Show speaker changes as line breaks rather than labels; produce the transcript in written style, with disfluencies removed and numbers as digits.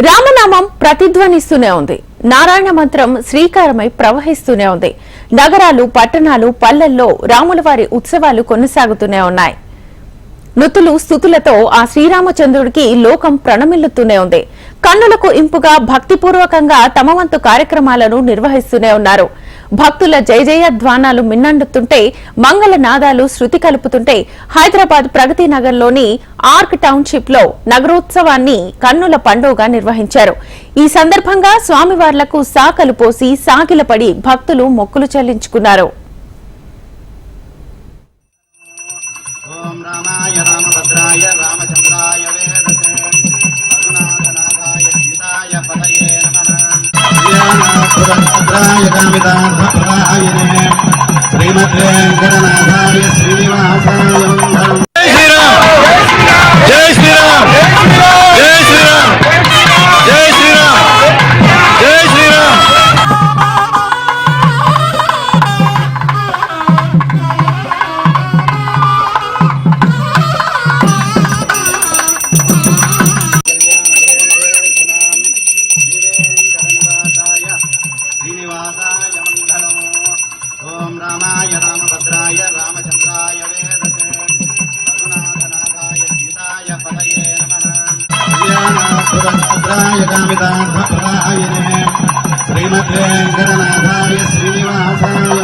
రామనామం ప్రతిధ్వనిస్తూనే ఉంది. నారాయణ మంత్రం శ్రీకారమై ప్రవహిస్తూనే ఉంది. నగరాలు, పట్టణాలు, పల్లెల్లో రాములవారి ఉత్సవాలు కొనసాగుతూనే ఉన్నాయి. నుతులు స్తుతులతో ఆ శ్రీరామచంద్రుడికి లోకం ప్రణమిల్లుతూనే ఉంది. కన్నులకు ఇంపుగా భక్తిపూర్వకంగా తమ వంతు కార్యక్రమాలను నిర్వహిస్తూనే ఉన్నారు. భక్తుల జయ జయ ధ్వానాలు మిన్నండుతుంటే, మంగళ నాదాలు శృతి కలుపుతుంటే హైదరాబాద్ ప్రగతి నగర్లోని ఆర్క్ టౌన్షిప్ లో నగరోత్సవాన్ని కన్నుల పండుగగా నిర్వహించారు. ఈ సందర్భంగా స్వామివార్లకు సాకలు పోసి సాగిలపడి భక్తులు మొక్కులు చెల్లించుకున్నారు.
ఓం రామాయ రామభద్రాయ రామచంద్రాయ వేదసే రఘునాథనాథాయ సీతాయ పతయే నమః కామితార్థప్రదాయినే శ్రీమద్వేంకటనాథాయ శ్రీనివాసాయ మంగళం. జై శ్రీరామ్, జై శ్రీరామ్, జై శ్రీరామ్, జై శ్రీరామ్. శ్రీనివాసాయ మంగళం. ఓం రామాయ రామభద్రాయ రామచంద్రాయ వేదసే రఘునాథనాథాయ సీతాయ పతయే నమః కామితార్థప్రదాయినే శ్రీమద్వేంకటనాథాయ శ్రీనివాసాయ